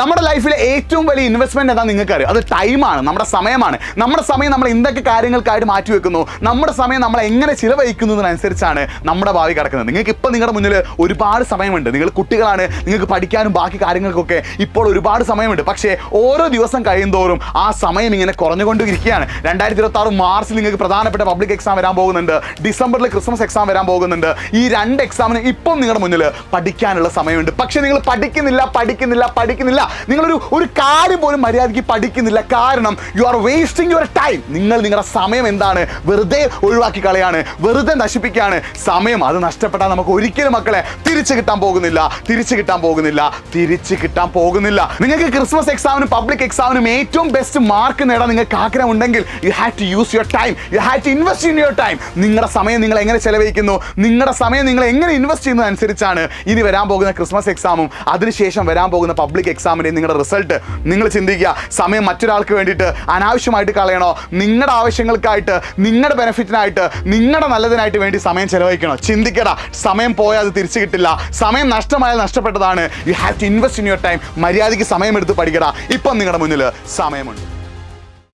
നമ്മുടെ ലൈഫിലെ ഏറ്റവും വലിയ ഇൻവെസ്റ്റ്മെന്റ് എന്താ നിങ്ങൾക്ക് അറിയാം? അത് ടൈമാണ്, നമ്മുടെ സമയമാണ്. നമ്മുടെ സമയം നമ്മൾ എന്തൊക്കെ കാര്യങ്ങൾക്കായിട്ട് മാറ്റി വെക്കുന്നു, നമ്മുടെ സമയം നമ്മൾ എങ്ങനെ ചിലവഴിക്കുന്നതിനനുസരിച്ചാണ് നമ്മുടെ ഭാവി കിടക്കുന്നത്. നിങ്ങൾക്ക് ഇപ്പോൾ നിങ്ങളുടെ മുന്നിൽ ഒരുപാട് സമയമുണ്ട്. നിങ്ങൾ കുട്ടികളാണ്, നിങ്ങൾക്ക് പഠിക്കാനും ബാക്കി കാര്യങ്ങൾക്കൊക്കെ ഇപ്പോൾ ഒരുപാട് സമയമുണ്ട്. പക്ഷേ ഓരോ ദിവസം കഴിയുന്തോറും ആ സമയം ഇങ്ങനെ കുറഞ്ഞുകൊണ്ടിരിക്കുകയാണ്. 2026 മാർച്ചിൽ നിങ്ങൾക്ക് പ്രധാനപ്പെട്ട പബ്ലിക് എക്സാം വരാൻ പോകുന്നുണ്ട്. ഡിസംബറിൽ ക്രിസ്മസ് എക്സാം വരാൻ പോകുന്നുണ്ട്. ഈ 2 എക്സാമിന് ഇപ്പം നിങ്ങളുടെ മുന്നിൽ പഠിക്കാനുള്ള സമയമുണ്ട്. പക്ഷേ നിങ്ങൾ പഠിക്കുന്നില്ല. നിങ്ങളൊരു കാര്യം പോലും മര്യാദയ്ക്ക് പഠിക്കുന്നില്ല. കാരണം you are wasting your time. നിങ്ങളുടെ സമയം എന്താണ്? വെറുതെ ഒഴിവാക്കി കളയാണ്, വെറുതെ നശിപ്പിക്കുകയാണ് സമയം. അത് നഷ്ടപ്പെട്ടാൽ നമുക്ക് ഒരിക്കലും മക്കളെ തിരിച്ചു കിട്ടാൻ പോകുന്നില്ല. നിങ്ങൾക്ക് ക്രിസ്മസ് എക്സാമിനും പബ്ലിക് എക്സാമിനും ഏറ്റവും ബെസ്റ്റ് മാർക്ക് നേടാൻ നിങ്ങൾക്ക് ആഗ്രഹമുണ്ടെങ്കിൽ you have to use your time, you have to invest in your time. നിങ്ങളുടെ സമയം നിങ്ങൾ എങ്ങനെ ചെലവഴിക്കുന്നു, നിങ്ങളുടെ സമയം നിങ്ങൾ എങ്ങനെ ഇൻവെസ്റ്റ് ചെയ്യുന്നതനുസരിച്ചാണ് ഇനി വരാൻ പോകുന്ന ക്രിസ്മസ് എക്സാമും അതിനുശേഷം വരാൻ പോകുന്ന പബ്ലിക് എക്സാമിൻ്റെ നിങ്ങളുടെ റിസൾട്ട്. നിങ്ങൾ ചിന്തിക്കുക, സമയം മറ്റൊരാൾക്ക് വേണ്ടിയിട്ട് അനാവശ്യമായിട്ട് കളയണോ, നിങ്ങളുടെ ആവശ്യങ്ങൾക്കായിട്ട്, നിങ്ങളുടെ ബെനിഫിറ്റിനായിട്ട്, നിങ്ങളുടെ നല്ലതിനായിട്ട് വേണ്ടി സമയം ചെലവഴിക്കണോ? ചിന്തിക്കടാ. സമയം പോയാൽ അത് തിരിച്ചു കിട്ടില്ല. സമയം നഷ്ടമായാൽ നഷ്ടപ്പെട്ടതാണ്. You have to invest in your time. മര്യാദയ്ക്ക് സമയം എടുത്ത് പഠിക്കടാ. ഇപ്പം നിങ്ങളുടെ മുന്നിൽ സമയമുണ്ട്.